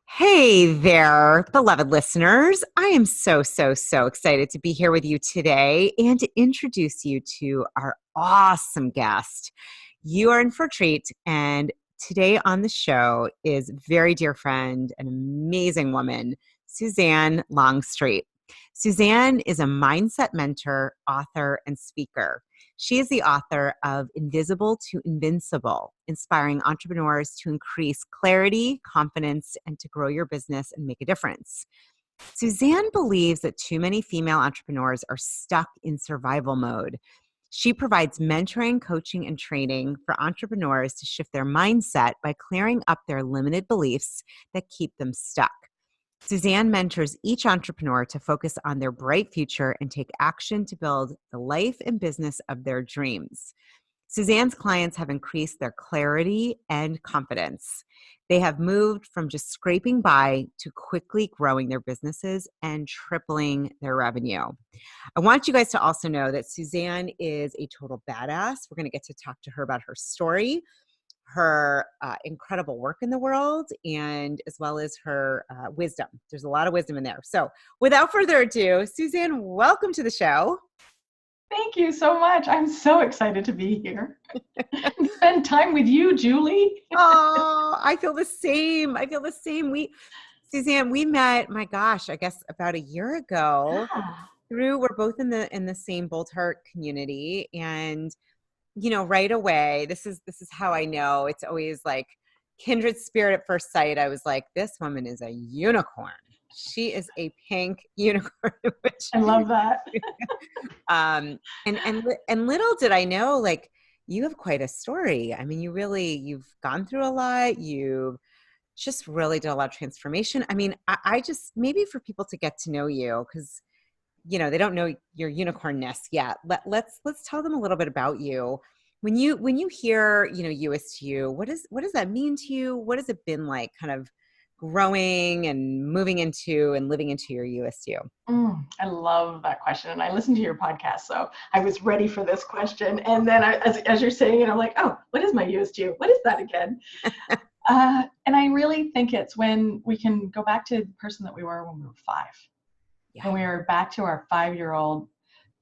Hey there, beloved listeners. I am so excited to be here with you today and to introduce you to our awesome guest. You are in for a treat, and today on the show is very dear friend, an amazing woman, Suzanne Longstreet. Suzanne is a mindset mentor, author, and speaker. She is the author of Invisible to Invincible, inspiring entrepreneurs to increase clarity, confidence, and to grow your business and make a difference. Suzanne believes that too many female entrepreneurs are stuck in survival mode. She provides mentoring, coaching, and training for entrepreneurs to shift their mindset by clearing up their limited beliefs that keep them stuck. Suzanne mentors each entrepreneur to focus on their bright future and take action to build the life and business of their dreams. Suzanne's clients have increased their clarity and confidence. They have moved from just scraping by to quickly growing their businesses and tripling their revenue. I want you guys to also know that Suzanne is a total badass. We're going to get to talk to her about her story, her incredible work in the world, and as well as her wisdom. There's a lot of wisdom in there. So without further ado, Suzanne, welcome to the show. Thank you so much. I'm so excited to be here. Spend time with you, Julie. Oh, I feel the same. Suzanne, we met, my gosh, I guess about a year ago. We're both in the same Bold Heart community, and right away, this is how I know. It's always like kindred spirit at first sight. I was like, this woman is a unicorn. She is a pink unicorn. I love that. And little did I know, like, you have quite a story. I mean, you've gone through a lot. You've just really did a lot of transformation. I mean, I just, maybe for people to get to know you, because they don't know your unicornness yet. Let's tell them a little bit about you. When you hear, You-est YOU, what does that mean to you? What has it been like, kind of growing and moving into and living into your You-est YOU? I love that question. And I listened to your podcast, so I was ready for this question. And then as you're saying it, I'm like, oh, what is my You-est YOU? What is that again? And I really think it's when we can go back to the person that we were when we were 5. Yeah. When we were back to our 5-year-old,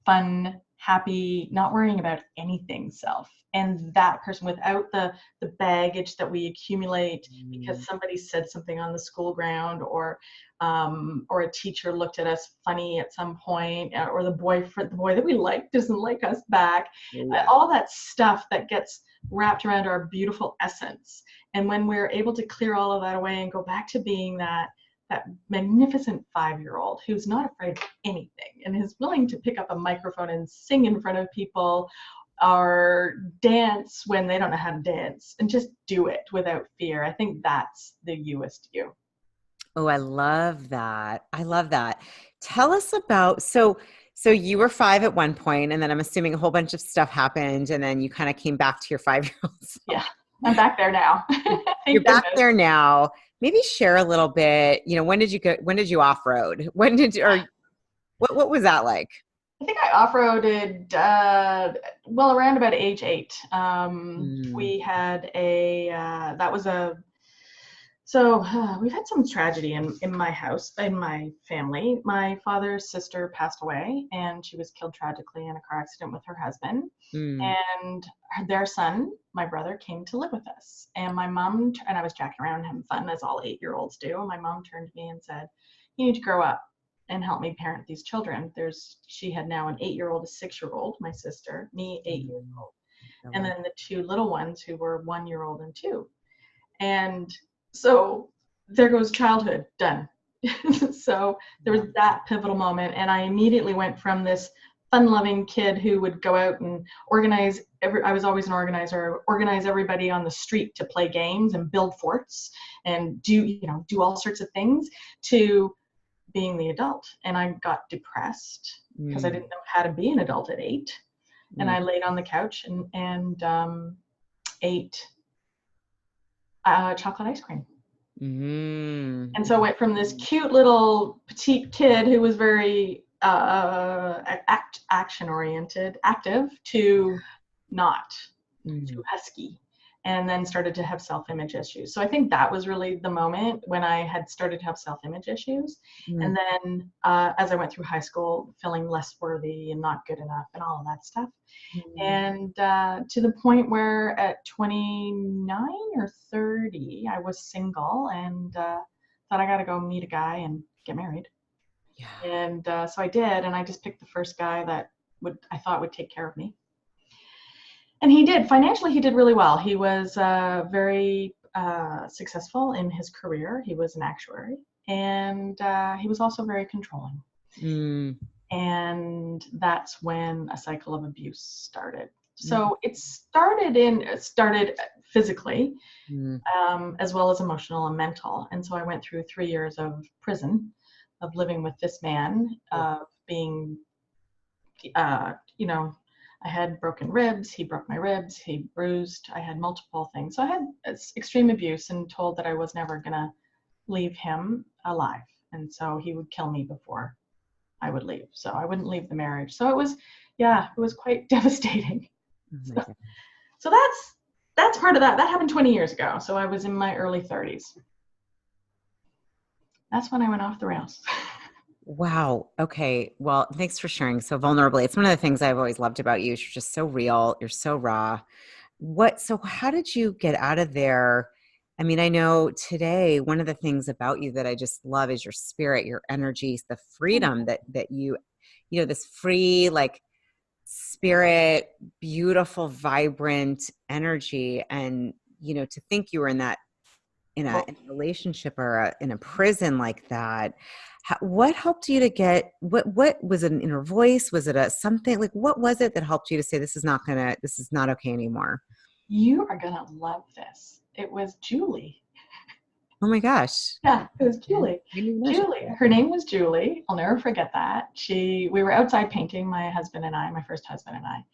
fun, happy, not worrying about anything self. And that person, without the baggage that we accumulate because somebody said something on the school ground, or a teacher looked at us funny at some point, or the boy that we like doesn't like us back. Yeah. All that stuff that gets wrapped around our beautiful essence. And when we're able to clear all of that away and go back to being that magnificent 5-year-old who's not afraid of anything and is willing to pick up a microphone and sing in front of people, or dance when they don't know how to dance, and just do it without fear. I think that's the You-est YOU. Oh, I love that. Tell us about, so you were 5 at one point, and then I'm assuming a whole bunch of stuff happened, and then you kind of came back to your 5-year-old self. Yeah, I'm back there now. You're back there now. Maybe share a little bit, when did you off-road? What was that like? I think I off-roaded, around about age 8. We had we've had some tragedy in my house, in my family. My father's sister passed away, and she was killed tragically in a car accident with her husband. And their son, my brother, came to live with us. And my mom, and I was jacking around and having fun, as all 8-year-olds do. And my mom turned to me and said, "You need to grow up and help me parent these children." She had now an 8-year-old, a 6-year-old, my sister, me, 8-year-old, and then the 2 little ones who were 1-year-old and 2. And so there goes childhood, done. So there was that pivotal moment, and I immediately went from this fun-loving kid who would go out and organize I was always an organizer, organize everybody on the street to play games and build forts and do all sorts of things, to being the adult. And I got depressed because I didn't know how to be an adult at 8. And I laid on the couch and ate chocolate ice cream. And so I went from this cute little petite kid who was very action oriented, active, to not, to husky. and then started to have self-image issues. So I think that was really the moment when I had started to have self-image issues. And then as I went through high school, feeling less worthy and not good enough and all of that stuff. And to the point where at 29 or 30, I was single and thought I got to go meet a guy and get married. Yeah. And so I did, and I just picked the first guy that I thought would take care of me. And he did. Financially, he did really well. He was very successful in his career. He was an actuary, and he was also very controlling. And that's when a cycle of abuse started. So it started physically, as well as emotional and mental. And so I went through 3 years of prison, of living with this man, being, I had broken ribs. He broke my ribs. He bruised. I had multiple things. So I had extreme abuse and told that I was never going to leave him alive. And so he would kill me before I would leave. So I wouldn't leave the marriage. So it was quite devastating. So that's part of that. That happened 20 years ago. So I was in my early 30s. That's when I went off the rails. Wow. Okay. Well, thanks for sharing so vulnerably. It's one of the things I've always loved about you. You're just so real. You're so raw. So how did you get out of there? I mean, I know today, one of the things about you that I just love is your spirit, your energy, the freedom that you this free, like, spirit, beautiful, vibrant energy. And, to think you were in that, in a relationship or in a prison like that. What helped you to get, what was it, an inner voice? Was it something like, what was it that helped you to say, this is not okay anymore? You are going to love this. It was Julie. Oh my gosh. Yeah, it was Julie. Julie, her name was Julie. I'll never forget that. We were outside painting, my husband and I, my first husband and I.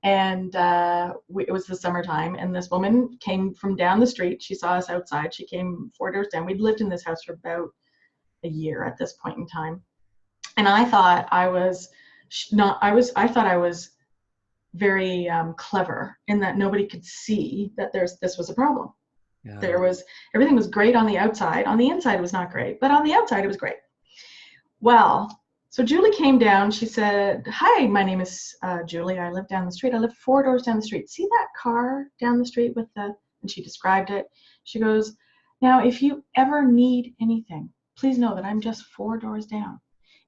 And it was the summertime, and this woman came from down the street. She saw us outside. She came 4 doors down. We'd lived in this house for about a year at this point in time. And I thought I was very clever in that nobody could see that this was a problem. Yeah. Everything was great on the outside. On the inside, it was not great, but on the outside, it was great. Well, so Julie came down. She said, "Hi, my name is Julie. I live down the street. I live 4 doors down the street. See that car down the street with the," and she described it. She goes, "Now, if you ever need anything, please know that I'm just 4 doors down.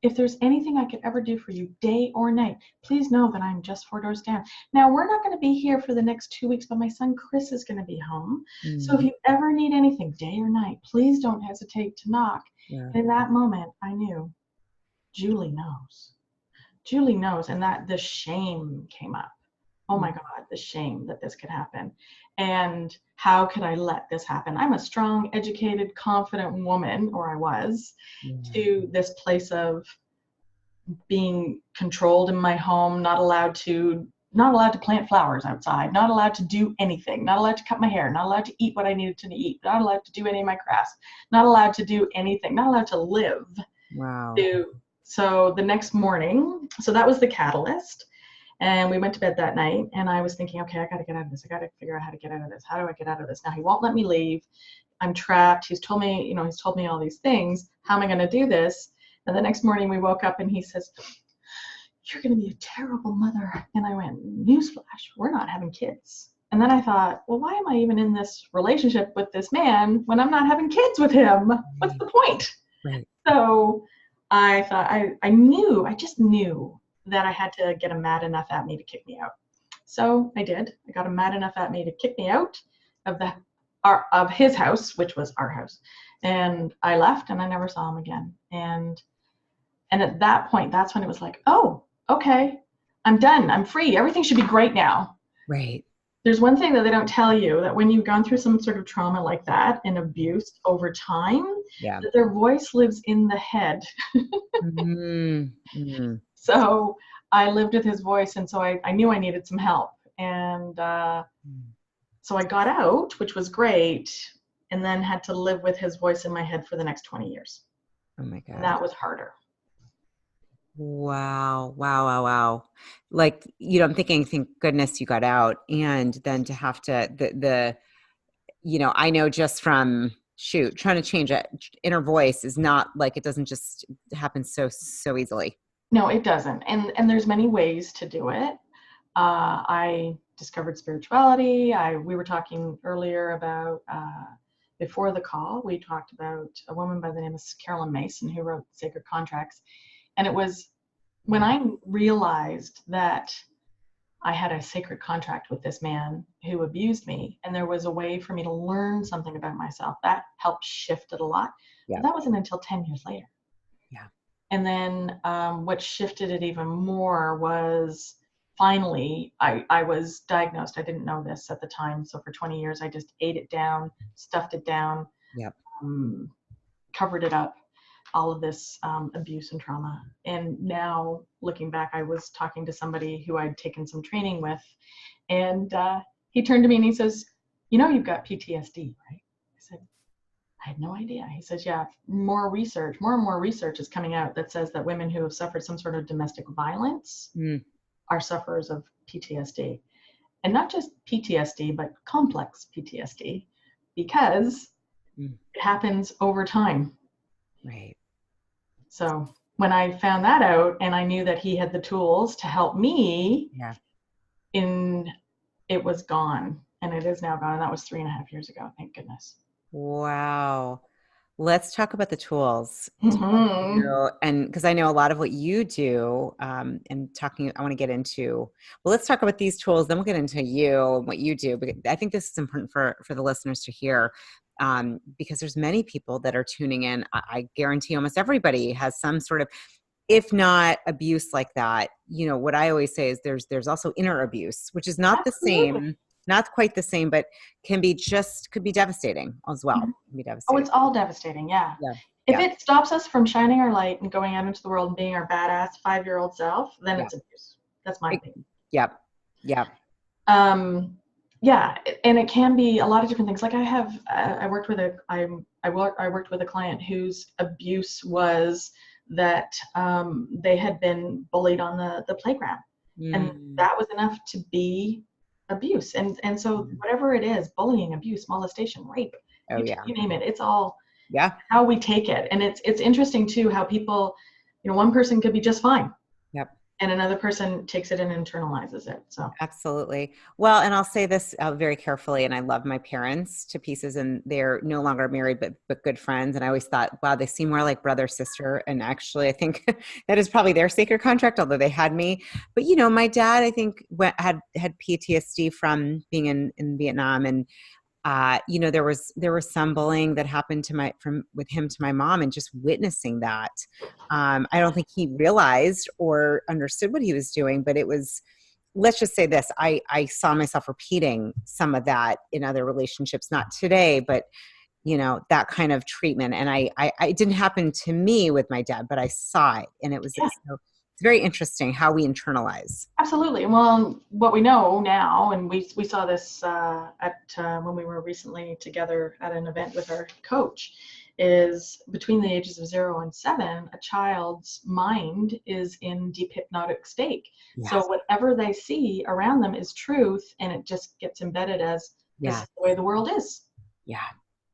If there's anything I could ever do for you, day or night, please know that I'm just 4 doors down. Now, we're not going to be here for the next 2 weeks, but my son Chris is going to be home. So if you ever need anything, day or night, please don't hesitate to knock." Yeah. And in that moment, I knew, Julie knows. Julie knows, and that the shame came up. Oh my God, the shame that this could happen. And how could I let this happen? I'm a strong, educated, confident woman, or I was, to this place of being controlled in my home, not allowed to plant flowers outside, not allowed to do anything, not allowed to cut my hair, not allowed to eat what I needed to eat, not allowed to do any of my crafts, not allowed to do anything, not allowed to live. Wow. So the next morning, so that was the catalyst. And we went to bed that night, and I was thinking, okay, I got to get out of this. I got to figure out how to get out of this. How do I get out of this? Now he won't let me leave. I'm trapped. He's told me all these things. How am I going to do this? And the next morning we woke up and he says, "You're going to be a terrible mother." And I went, "Newsflash, we're not having kids." And then I thought, well, why am I even in this relationship with this man when I'm not having kids with him? What's the point? Right. So I thought, I just knew that I had to get him mad enough at me to kick me out. So I did. I got him mad enough at me to kick me out of his house, which was our house. And I left, and I never saw him again. And at that point, that's when it was like, oh, okay, I'm done. I'm free. Everything should be great now. Right. There's one thing that they don't tell you, that when you've gone through some sort of trauma like that and abuse over time, that their voice lives in the head. So I lived with his voice, and so I knew I needed some help. And so I got out, which was great, and then had to live with his voice in my head for the next 20 years. Oh my God. And that was harder. Wow. Like, I'm thinking, thank goodness you got out. And then to have to, I know just from trying to change an inner voice is not like, it doesn't just happen so easily. No, it doesn't. And there's many ways to do it. I discovered spirituality. We were talking earlier about, before the call, we talked about a woman by the name of Carolyn Mason who wrote Sacred Contracts. And it was when I realized that I had a sacred contract with this man who abused me, and there was a way for me to learn something about myself, that helped shift it a lot. Yeah. But that wasn't until 10 years later. Yeah. And then what shifted it even more was finally, I was diagnosed. I didn't know this at the time. So for 20 years, I just ate it down, stuffed it down, Yep. Covered it up, all of this abuse and trauma. And now looking back, I was talking to somebody who I'd taken some training with, and he turned to me and he says, you've got PTSD, right? I said, I had no idea. He says, yeah, more and more research is coming out that says that women who have suffered some sort of domestic violence are sufferers of PTSD. And not just PTSD, but complex PTSD, because it happens over time. Right. So when I found that out and I knew that he had the tools to help me, it was gone. And it is now gone. That was 3.5 years ago. Thank goodness. Wow. Let's talk about the tools. Mm-hmm. And because I know a lot of what you do, and I want to get into, well, let's talk about these tools, then we'll get into you and what you do. But I think this is important for the listeners to hear, because there's many people that are tuning in. I guarantee almost everybody has some sort of, if not abuse like that, what I always say is there's also inner abuse, which is not Absolutely. the same, not quite the same, but could be devastating as well. Mm-hmm. Can be devastating. Oh, it's all devastating. Yeah. Yeah. If it stops us from shining our light and going out into the world and being our badass 5-year-old self, then it's abuse. That's my opinion. Yep. Yep. Yeah, and it can be a lot of different things. Like I worked with a client whose abuse was that they had been bullied on the playground, and that was enough to be abuse. And so whatever it is, bullying, abuse, molestation, rape, you name it, it's all how we take it. And it's interesting too how people, one person could be just fine. Yep. And another person takes it and internalizes it. So absolutely. Well, and I'll say this very carefully, and I love my parents to pieces, and they're no longer married, but good friends. And I always thought, wow, they seem more like brother, sister. And actually, I think that is probably their sacred contract, although they had me. But, my dad, I think, had PTSD from being in Vietnam. And there was some bullying that happened with him to my mom, and just witnessing that. I don't think he realized or understood what he was doing, but it was, let's just say this, I saw myself repeating some of that in other relationships, not today, but that kind of treatment. And it didn't happen to me with my dad, but I saw it, and it was, it's very interesting how we internalize. Absolutely. Well, what we know now, and we saw this when we were recently together at an event with our coach, is between the ages of 0 and 7, a child's mind is in deep hypnotic state. Yes. So whatever they see around them is truth, and it just gets embedded as this is the way the world is. Yeah.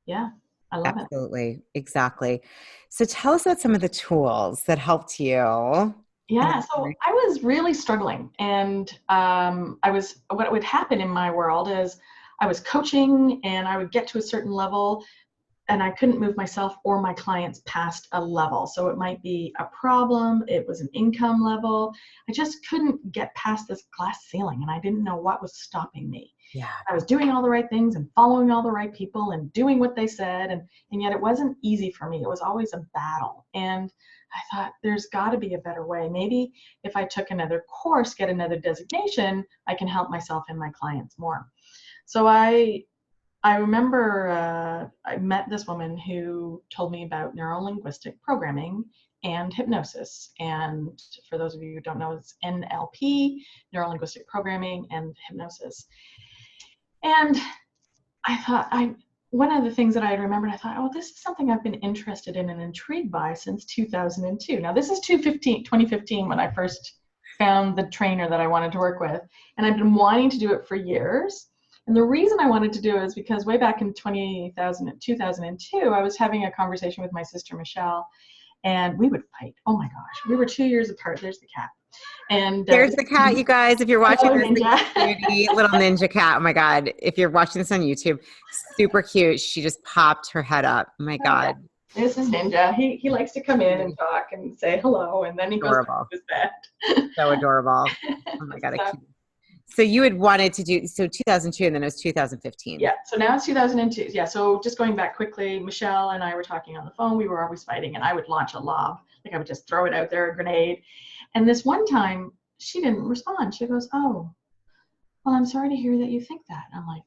Yeah. I love it. Absolutely. Exactly. So tell us about some of the tools that helped you. Yeah, so I was really struggling, and what would happen in my world is I was coaching, and I would get to a certain level, and I couldn't move myself or my clients past a level. So it might be a problem, it was an income level. I just couldn't get past this glass ceiling, and I didn't know what was stopping me. Yeah. I was doing all the right things and following all the right people and doing what they said, and yet it wasn't easy for me. It was always a battle. And I thought, there's got to be a better way. Maybe if I took another course, get another designation, I can help myself and my clients more. So I remember I met this woman who told me about neurolinguistic programming and hypnosis. And for those of you who don't know, it's NLP, neurolinguistic programming and hypnosis. And I thought, one of the things that I had remembered, I thought, this is something I've been interested in and intrigued by since 2002. Now, this is 2015 when I first found the trainer that I wanted to work with. And I've been wanting to do it for years. And the reason I wanted to do it is because way back in 2002, I was having a conversation with my sister, Michelle, and we would fight. Oh my gosh. We were 2 years apart. There's the cat. And there's the cat, you guys. If you're watching this, ninja. the little ninja cat. Oh my God. If you're watching this on YouTube, super cute. She just popped her head up. Oh my God. This is Ninja. He likes to come in and talk and say hello, and then he goes back to his bed. So adorable. Oh my God. So you had wanted to do, 2002, and then it was 2015. Yeah, so now it's 2002. Yeah, so just going back quickly, Michelle and I were talking on the phone. We were always fighting, and I would launch a lob. Like I would just throw it out there, a grenade. And this one time, she didn't respond. She goes, oh, well, I'm sorry to hear that you think that. And I'm like,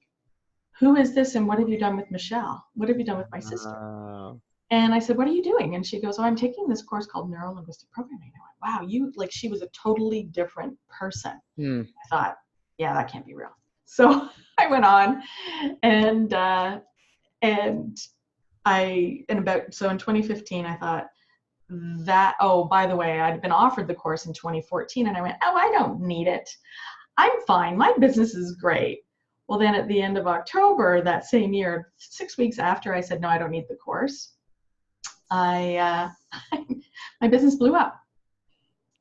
who is this, and what have you done with Michelle? What have you done with my sister? And I said, what are you doing? And she goes, oh, I'm taking this course called Neurolinguistic Programming. I went, wow, she was a totally different person. I thought, yeah, that can't be real. So I went on, and in 2015, I thought that, oh, by the way, I'd been offered the course in 2014, and I went, oh, I don't need it. I'm fine. My business is great. Well, then at the end of October that same year, 6 weeks after I said, no, I don't need the course, my business blew up.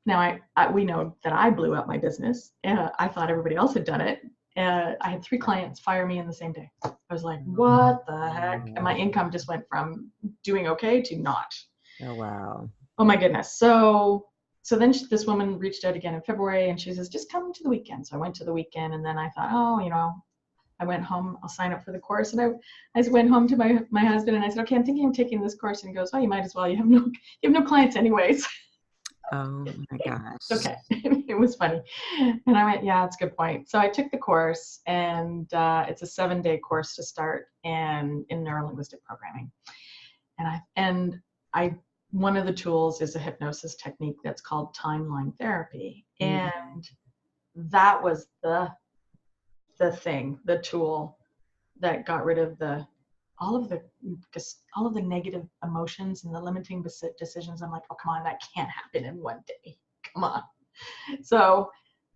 Now, we know that I blew up my business. I thought everybody else had done it. I had 3 clients fire me in the same day. I was like, what the heck? And my income just went from doing okay to not. Oh, wow. Oh, my goodness. So then this woman reached out again in February, and she says, just come to the weekend. So I went to the weekend, and then I thought, oh, I went home, I'll sign up for the course. And I went home to my husband, and I said, okay, I'm thinking of taking this course. And he goes, oh, you might as well. You have no clients anyways. Oh my gosh. Okay. It was funny. And I went, yeah, that's a good point. So I took the course, and it's a 7-day course to start in neurolinguistic programming. And one of the tools is a hypnosis technique that's called timeline therapy. And that was the tool that got rid of all of the negative emotions and the limiting decisions. I'm like, oh, come on, that can't happen in one day. Come on. So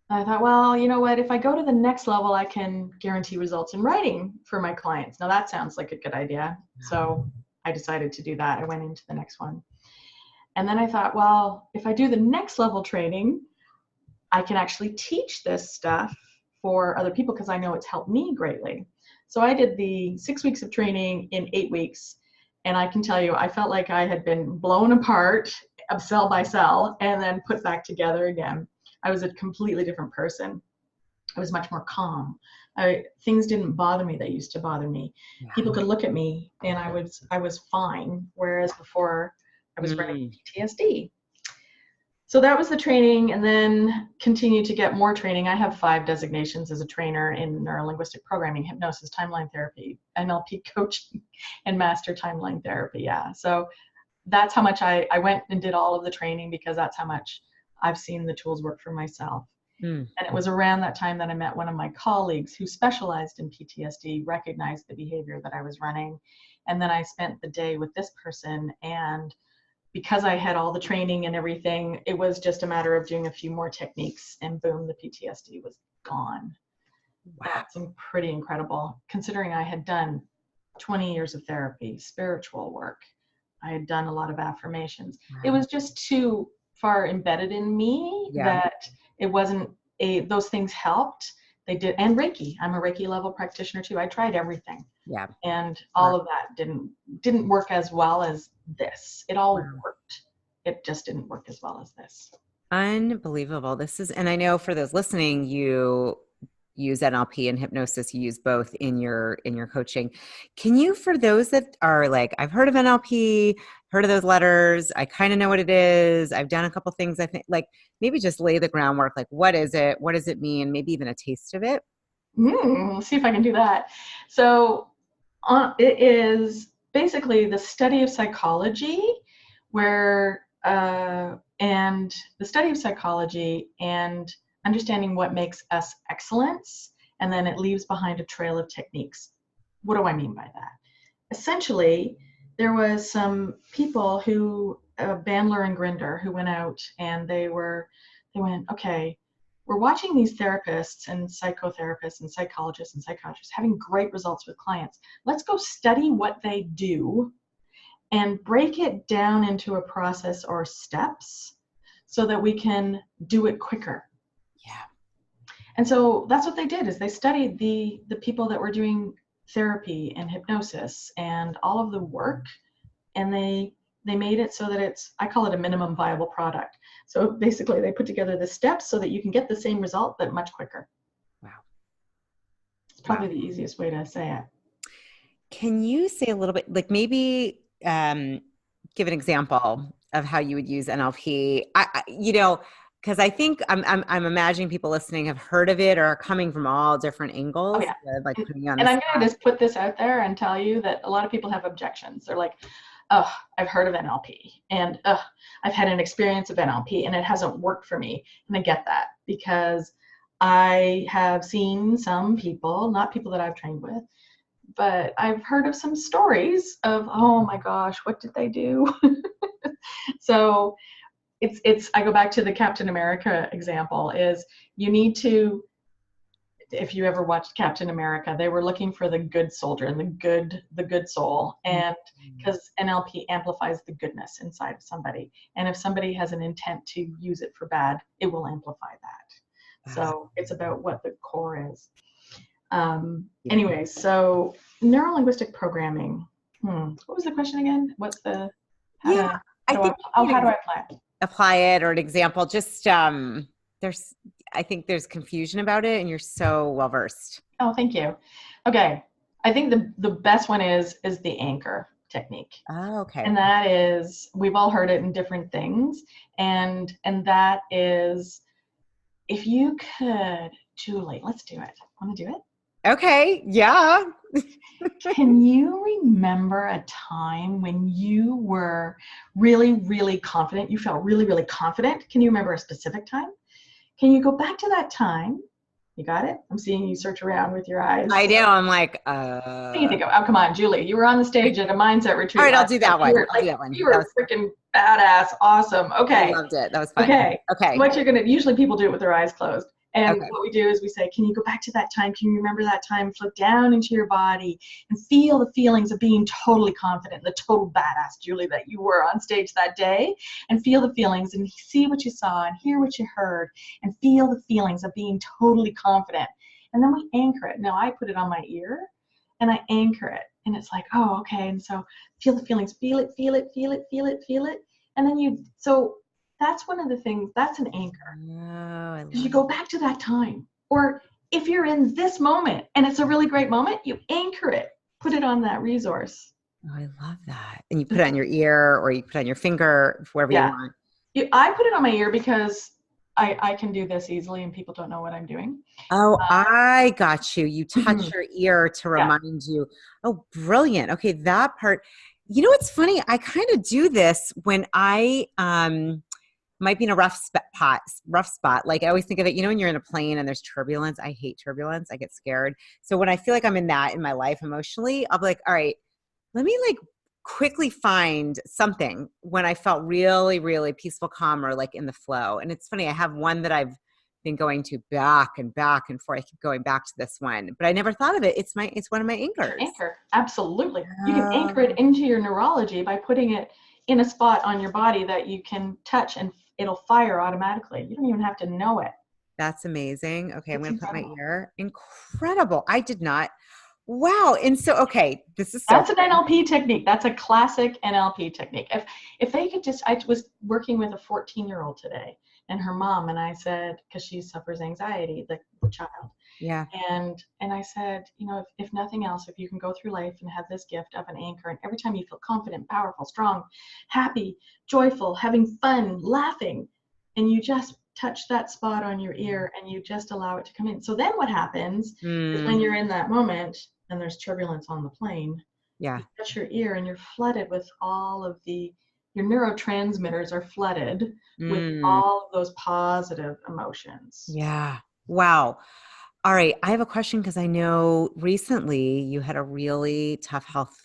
I thought, well, you know what? If I go to the next level, I can guarantee results in writing for my clients. Now that sounds like a good idea. So I decided to do that. I went into the next one. And then I thought, well, if I do the next level training, I can actually teach this stuff for other people because I know it's helped me greatly. So I did the 6 weeks of training in 8 weeks. And I can tell you, I felt like I had been blown apart cell by cell and then put back together again. I was a completely different person. I was much more calm. Things didn't bother me that used to bother me. Yeah. People could look at me and I was fine, whereas before I was running PTSD. So that was the training, and then continued to get more training. I have 5 designations as a trainer in neurolinguistic programming, hypnosis, timeline therapy, NLP coaching, and master timeline therapy. Yeah. So that's how much I went and did all of the training, because that's how much I've seen the tools work for myself. And it was around that time that I met one of my colleagues who specialized in PTSD, recognized the behavior that I was running. And then I spent the day with this person, and because I had all the training and everything, it was just a matter of doing a few more techniques, and boom, the PTSD was gone. Wow. That's pretty incredible, considering I had done 20 years of therapy, spiritual work. I had done a lot of affirmations. Wow. It was just too far embedded in me that it wasn't those things helped. They did. And Reiki. I'm a Reiki level practitioner too. I tried everything. Yeah. And all of that didn't work as well as this. It all worked. It just didn't work as well as this. Unbelievable. And I know for those listening, you use NLP and hypnosis, you use both in your coaching. Can you, for those that are like, I've heard of NLP, heard of those letters, I kind of know what it is, I've done a couple things, I think, like maybe just lay the groundwork, like what is it? What does it mean? Maybe even a taste of it. We'll see if I can do that. So it is basically the study of psychology and understanding what makes us excellence, and then it leaves behind a trail of techniques. What do I mean by that? Essentially, there was some people who, Bandler and Grinder, who went out and they went, okay, we're watching these therapists and psychotherapists and psychologists and psychiatrists having great results with clients. Let's go study what they do and break it down into a process or steps so that we can do it quicker. Yeah. And so that's what they did, is they studied the people that were doing therapy and hypnosis and all of the work, and they made it so that I call it a minimum viable product. So basically they put together the steps so that you can get the same result, but much quicker. Wow. It's probably the easiest way to say it. Can you say a little bit, like maybe give an example of how you would use NLP? Because I think I'm imagining people listening have heard of it or are coming from all different angles. Oh, yeah. Like putting you on and the I'm spot. going to just put this out there and tell you that a lot of people have objections. They're like, oh, I've heard of NLP, and I've had an experience of NLP and it hasn't worked for me. And I get that, because I have seen some people, not people that I've trained with, but I've heard of some stories of, oh my gosh, what did they do? So I go back to the Captain America example, is you need to, if you ever watched Captain America, they were looking for the good soldier and the good soul. And because NLP amplifies the goodness inside of somebody. And if somebody has an intent to use it for bad, it will amplify that. So it's about what the core is. Anyway, so neurolinguistic programming. What was the question again? What's the, how do I apply it? Apply it, or an example. Just I think there's confusion about it, and you're so well versed. Oh, thank you. Okay, I think the best one is the anchor technique. Oh, okay. And that is, we've all heard it in different things, and that is, if you could, Julie, let's do it. Want to do it? Okay. Yeah. Can you remember a time when you were really, really confident? You felt really, really confident. Can you remember a specific time? Can you go back to that time? You got it? I'm seeing you search around with your eyes. I do. I'm like, What do you think of? Oh, come on, Julie. You were on the stage at a mindset retreat. All right, I'll do that one. You were freaking badass. Awesome. Okay. I loved it. That was fun. Okay. Okay. What you're gonna, usually people do it with their eyes closed. And what we do is we say, can you go back to that time? Can you remember that time? Float down into your body and feel the feelings of being totally confident, the total badass Julie that you were on stage that day, and feel the feelings and see what you saw and hear what you heard and feel the feelings of being totally confident. And then we anchor it. Now I put it on my ear and I anchor it. And it's like, oh, okay. And so feel the feelings, feel it, feel it, feel it, feel it, feel it. And then that's one of the things, that's an anchor. Oh, you go back to that time. Or if you're in this moment and it's a really great moment, you anchor it, put it on that resource. Oh, I love that. And you put it on your ear, or you put it on your finger, wherever you want. I put it on my ear because I can do this easily and people don't know what I'm doing. Oh, I got you. You touch your ear to remind you. Oh, brilliant. Okay, that part. You know what's funny? I kind of do this when I might be in a rough spot. Like I always think of it, when you're in a plane and there's turbulence. I hate turbulence. I get scared. So when I feel like I'm in that in my life emotionally, I'll be like, all right, let me quickly find something when I felt really, really peaceful, calm, or in the flow. And it's funny, I have one that I've been going to back and forth. I keep going back to this one, but I never thought of it. It's one of my anchors. Anchor, absolutely. You can anchor it into your neurology by putting it in a spot on your body that you can touch and it'll fire automatically. You don't even have to know it. That's amazing. Okay, I'm going to put my ear. Incredible. I did not. Wow. And so, okay, that's an NLP technique. That's a classic NLP technique. If they could I was working with a 14-year-old today and her mom, and I said, because she suffers anxiety, the child. Yeah. And I said, if nothing else, if you can go through life and have this gift of an anchor, and every time you feel confident, powerful, strong, happy, joyful, having fun, laughing, and you just touch that spot on your ear and you just allow it to come in. So then what happens is when you're in that moment and there's turbulence on the plane, you touch your ear and you're flooded with all of your neurotransmitters are flooded with all of those positive emotions. Yeah. Wow. All right. I have a question, because I know recently you had a really tough health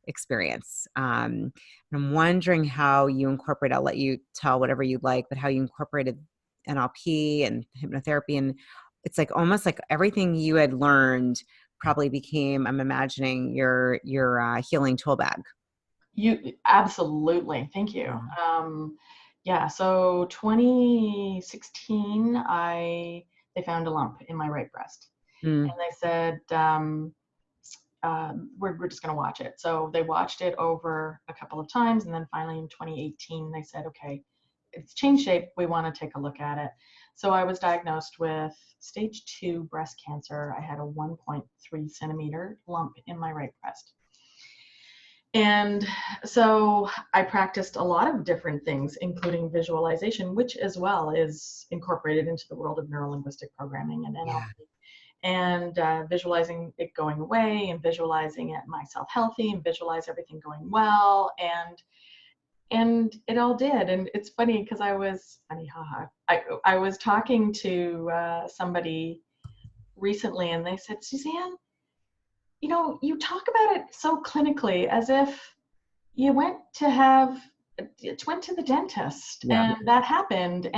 experience. I'm wondering how you incorporate, I'll let you tell whatever you'd like, but how you incorporated NLP and hypnotherapy. And it's like almost like everything you had learned probably became, I'm imagining, your healing tool bag. You absolutely. Thank you. So 2016, they found a lump in my right breast, and they said, we're just going to watch it. So they watched it over a couple of times, and then finally in 2018, they said, okay, it's changed shape. We want to take a look at it. So I was diagnosed with stage 2 breast cancer. I had a 1.3 centimeter lump in my right breast. And so I practiced a lot of different things, including visualization, which as well is incorporated into the world of neurolinguistic programming and NLP. And visualizing it going away, and visualizing it myself healthy, and visualize everything going well, and it all did. And it's funny because I was talking to somebody recently, and they said, Suzanne, you talk about it so clinically as if you went to the dentist and that happened.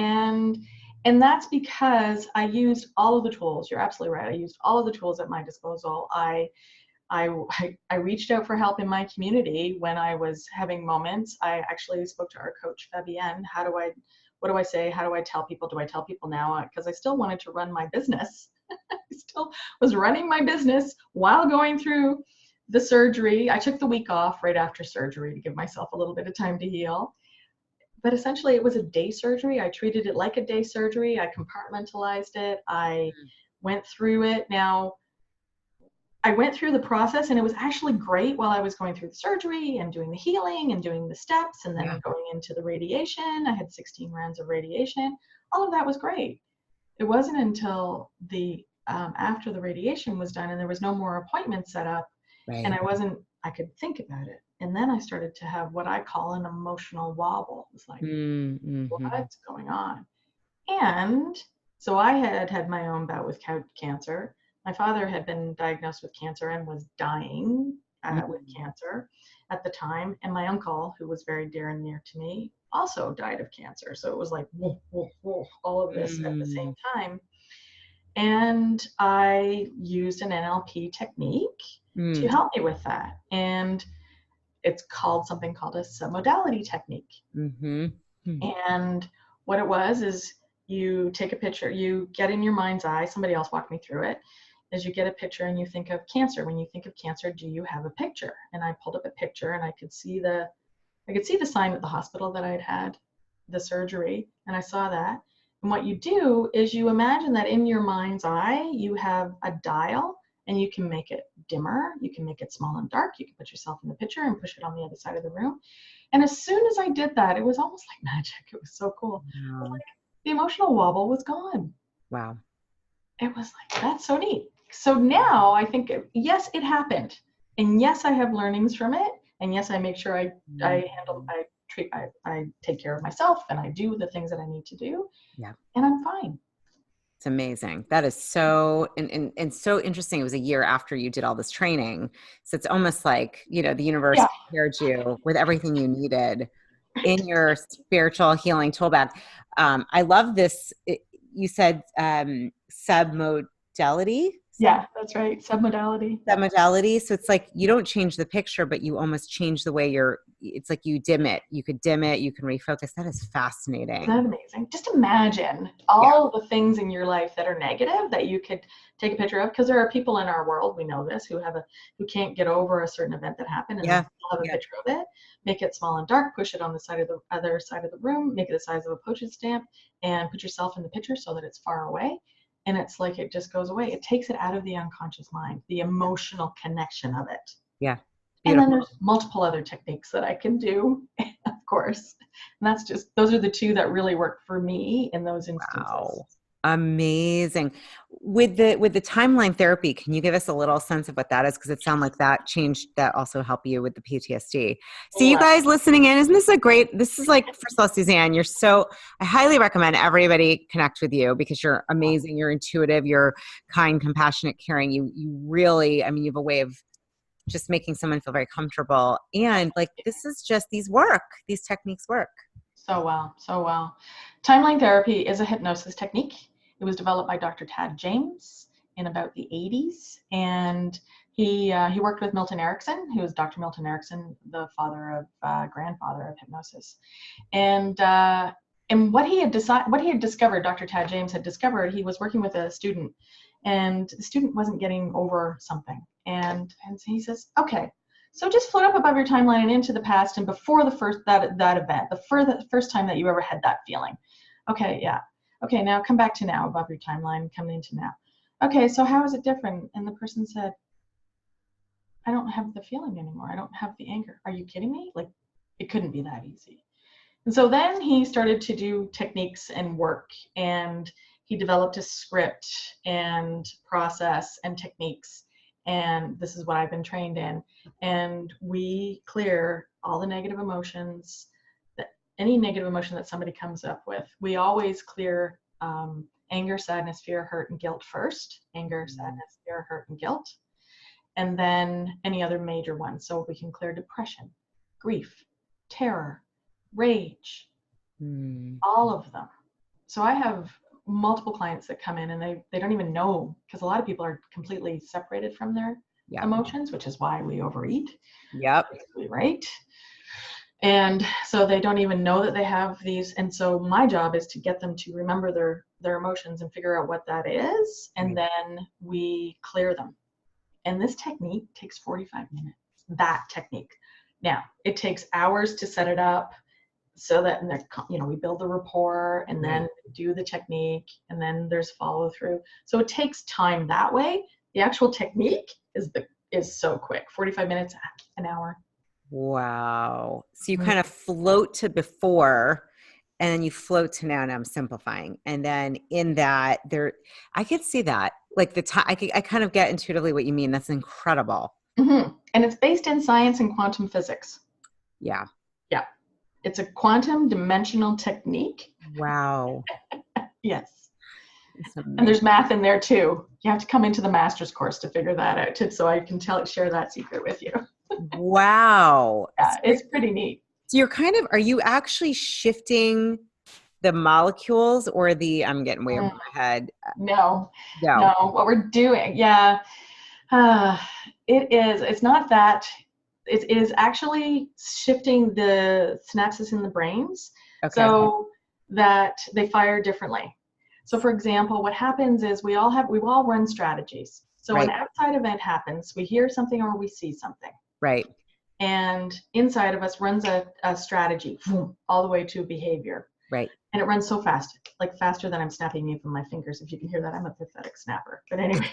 And that's because I used all of the tools. You're absolutely right. I used all of the tools at my disposal. I reached out for help in my community when I was having moments. I actually spoke to our coach, Fabienne. What do I say? How do I tell people? Do I tell people now? Because I still wanted to run my business. I still was running my business while going through the surgery. I took the week off right after surgery to give myself a little bit of time to heal. But essentially, it was a day surgery. I treated it like a day surgery. I compartmentalized it. I went through it. Now, I went through the process, and it was actually great while I was going through the surgery and doing the healing and doing the steps and then going into the radiation. I had 16 rounds of radiation. All of that was great. It wasn't until after the radiation was done and there was no more appointments set up, and I could think about it. And then I started to have what I call an emotional wobble. It's like, what's going on? And so I had my own bout with cancer. My father had been diagnosed with cancer and was dying with cancer at the time. And my uncle, who was very dear and near to me, also died of cancer. So it was like, whoa, whoa, whoa, all of this at the same time. And I used an NLP technique to help me with that. And it's something called a Modality technique. And what it was is you take a picture, you get in your mind's eye, somebody else walked me through it, is you get a picture and you think of cancer. When you think of cancer, do you have a picture? And I pulled up a picture, and I could see the sign at the hospital that I'd had the surgery, and I saw that. And what you do is you imagine that in your mind's eye, you have a dial, and you can make it dimmer, you can make it small and dark, you can put yourself in the picture and push it on the other side of the room. And as soon as I did that, it was almost like magic. It was so cool. It was like the emotional wobble was gone. Wow. It was like, that's so neat. So now I think, yes, it happened. And yes, I have learnings from it. And yes, I make sure I take care of myself, and I do the things that I need to do. Yeah. And I'm fine. It's amazing. That is so, and so interesting. It was a year after you did all this training. So it's almost like, the universe prepared you with everything you needed in your spiritual healing tool bag. I love this. You said submodality. Yeah, that's right. Submodality. Submodality. So it's like you don't change the picture, but you almost change the way it's like you dim it. You could dim it. You can refocus. That is fascinating. Isn't that amazing? Just imagine all the things in your life that are negative that you could take a picture of, because there are people in our world, we know this, who can't get over a certain event that happened, and they still have a picture of it. Make it small and dark, push it on the side of the other side of the room, make it the size of a postage stamp, and put yourself in the picture so that it's far away. And it's like it just goes away. It takes it out of the unconscious mind, the emotional connection of it. Yeah. Beautiful. And then there's multiple other techniques that I can do, of course. And those are the two that really work for me in those instances. Wow. Amazing. With the timeline therapy, can you give us a little sense of what that is? Because it sounds like that also helped you with the PTSD. So you guys listening in, this is like, first of all, Suzanne, I highly recommend everybody connect with you because you're amazing. You're intuitive, you're kind, compassionate, caring. You really, you have a way of just making someone feel very comfortable. And like, this is just these techniques work. So well, so well. Timeline therapy is a hypnosis technique. It was developed by Dr. Tad James in about the 80s, and he worked with Milton Erickson, who was Dr. Milton Erickson, the grandfather of hypnosis. And what he had discovered, Dr. Tad James had discovered, he was working with a student, and the student wasn't getting over something, and so he says, okay, so just float up above your timeline and into the past and before that event, the first time that you ever had that feeling. Okay, yeah. Okay, now come back to now, above your timeline, come into now. Okay, so how is it different? And the person said, I don't have the feeling anymore. I don't have the anger. Are you kidding me? Like, it couldn't be that easy. And so then he started to do techniques and work, and he developed a script and process and techniques. And this is what I've been trained in. And we clear all the negative emotions, any negative emotion that somebody comes up with. We always clear anger, sadness, fear, hurt, and guilt first. Anger, sadness, fear, hurt, and guilt. And then any other major ones. So we can clear depression, grief, terror, rage, all of them. So I have multiple clients that come in and they don't even know, because a lot of people are completely separated from their emotions, which is why we overeat. Yep. Right. And so they don't even know that they have these. And so my job is to get them to remember their emotions and figure out what that is. And then we clear them. And this technique takes 45 minutes, that technique. Now, it takes hours to set it up so that, we build the rapport and then do the technique, and then there's follow through. So it takes time that way. The actual technique is so quick, 45 minutes, an hour. Wow. So you kind of float to before, and then you float to now, and I'm simplifying. And then in that I could see that, like the time, I kind of get intuitively what you mean. That's incredible. Mm-hmm. And it's based in science and quantum physics. Yeah. Yeah. It's a quantum dimensional technique. Wow. Yes. And there's math in there too. You have to come into the master's course to figure that out, so I can share that secret with you. Wow. Yeah, it's pretty neat. So are you actually shifting the molecules or I'm getting way over my head? No, what we're doing. Yeah. It's not that. It is actually shifting the synapses in the brains so that they fire differently. So for example, what happens is we all run strategies. So an outside event happens, we hear something or we see something. Right. And inside of us runs a strategy all the way to behavior. Right. And it runs so fast, like faster than I'm snapping you from my fingers. If you can hear that, I'm a pathetic snapper. But anyways.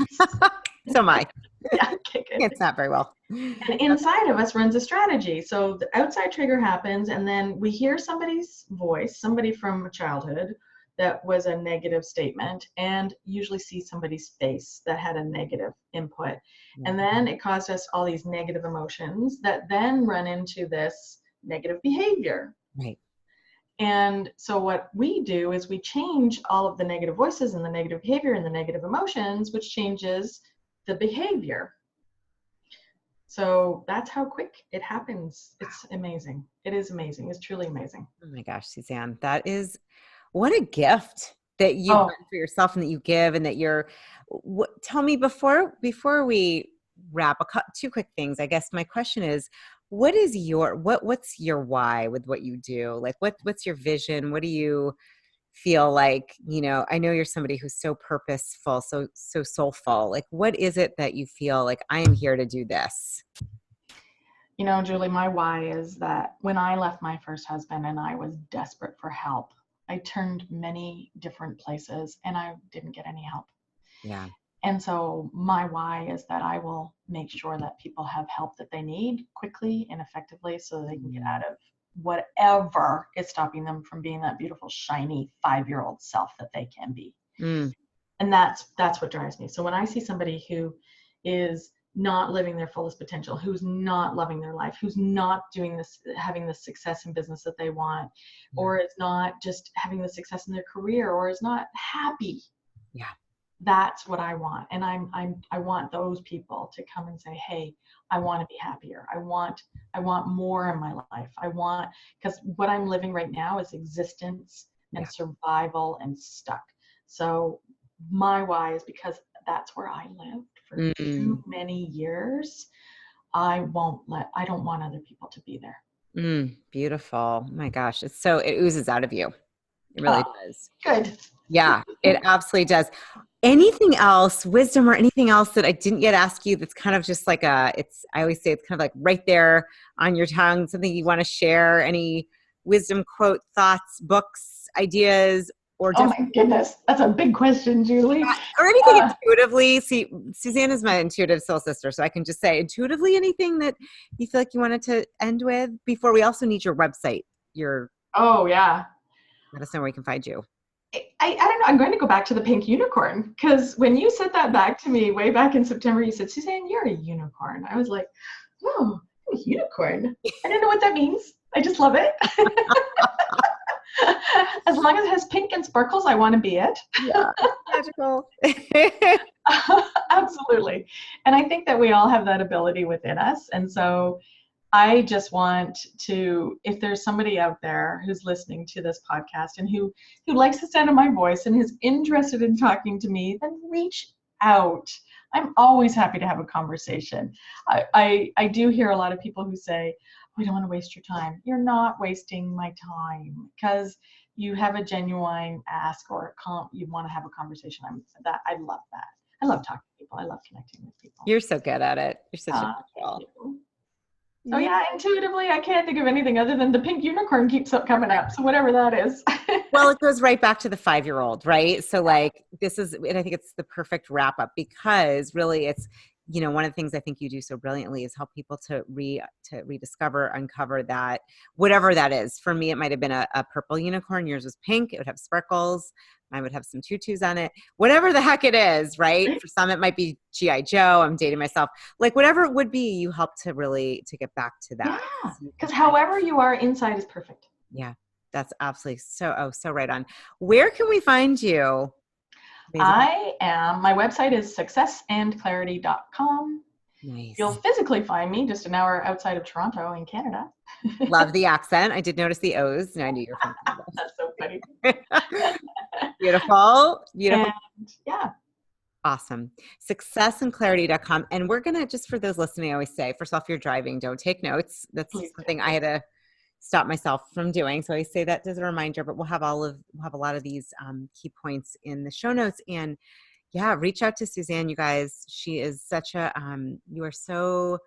So am I. Yeah, okay, good. It's not very well. And inside of us runs a strategy. So the outside trigger happens, and then we hear somebody's voice, somebody from childhood that was a negative statement, and usually see somebody's face that had a negative input. And then it caused us all these negative emotions that then run into this negative behavior. Right. And so what we do is we change all of the negative voices and the negative behavior and the negative emotions, which changes the behavior. So that's how quick it happens. It's amazing. It is amazing. It's truly amazing. Oh my gosh, Suzanne, what a gift that you've done for yourself and that you give, and that tell me before we wrap, two quick things. I guess my question is, what's your why with what you do? Like, what's your vision? What do you feel like, I know you're somebody who's so purposeful, so soulful. Like, what is it that you feel like, I am here to do this? Julie, my why is that when I left my first husband and I was desperate for help, I turned many different places and I didn't get any help. Yeah. And so my why is that I will make sure that people have help that they need quickly and effectively so they can get out of whatever is stopping them from being that beautiful, shiny 5-year-old self that they can be. And that's what drives me. So when I see somebody who is not living their fullest potential, who's not loving their life, who's not having the success in business that they want, or is not just having the success in their career, or is not happy. Yeah. that's what I want. And I want those people to come and say, hey, I want to be happier. I want more in my life. Because what I'm living right now is existence and survival and stuck. So my why is because that's where I lived for too many years. I don't want other people to be there. Beautiful. My gosh. It oozes out of you. It really does. Good. Yeah, it absolutely does. Anything else, wisdom or anything else that I didn't yet ask you that's kind of just like I always say it's kind of like right there on your tongue, something you want to share, any wisdom quote, thoughts, books, ideas, or just— Oh my goodness, that's a big question, Julie. Or anything intuitively. See, Suzanne is my intuitive soul sister, so I can just say intuitively anything that you feel like you wanted to end with before we also need your website. Oh yeah. Let us know where we can find you. I don't know. I'm going to go back to the pink unicorn, because when you said that back to me way back in September, you said, Suzanne, you're a unicorn. I was like, oh, I'm a unicorn. I don't know what that means. I just love it. As long as it has pink and sparkles, I want to be it. Yeah, magical. Absolutely. And I think that we all have that ability within us. And so I just want to, if there's somebody out there who's listening to this podcast and who likes the sound of my voice and is interested in talking to me, then reach out. I'm always happy to have a conversation. I do hear a lot of people who say, we don't want to waste your time. You're not wasting my time, because you have a genuine ask or you want to have a conversation. I love that. I love talking to people. I love connecting with people. You're so good at it. You're such a good girl. So yeah, intuitively, I can't think of anything other than the pink unicorn keeps up coming up. So whatever that is. Well, it goes right back to the 5-year-old, right? So like and I think it's the perfect wrap up, because really it's, one of the things I think you do so brilliantly is help people to rediscover, uncover that, whatever that is. For me, it might've been a purple unicorn. Yours was pink. It would have sparkles. I would have some tutus on it, whatever the heck it is, right? For some, it might be G.I. Joe. I'm dating myself. Like whatever it would be, you help to get back to that. Yeah, because however you are inside is perfect. Yeah, that's absolutely so right on. Where can we find you? My website is successandclarity.com. Nice. You'll physically find me just an hour outside of Toronto in Canada. Love the accent. I did notice the O's. And I knew you were from Canada. That's so funny. Beautiful. And, yeah. Awesome. Successandclarity.com. And we're going to, just for those listening, I always say, first off, if you're driving, don't take notes. That's something I had to stop myself from doing. So I say that as a reminder, but we'll have a lot of these key points in the show notes. And yeah, reach out to Suzanne, you guys. She is such you are so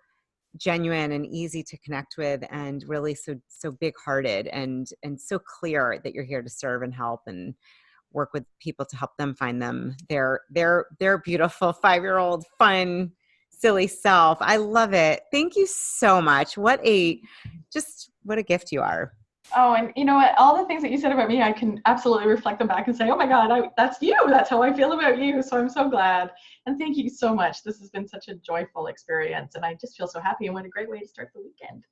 genuine and easy to connect with, and really so big-hearted and so clear that you're here to serve and help and work with people to help them find their beautiful 5-year-old fun, silly self. I love it. Thank you so much. What a gift you are. Oh, and you know what? All the things that you said about me, I can absolutely reflect them back and say, oh my God, that's you. That's how I feel about you. So I'm so glad. And thank you so much. This has been such a joyful experience. And I just feel so happy. And what a great way to start the weekend.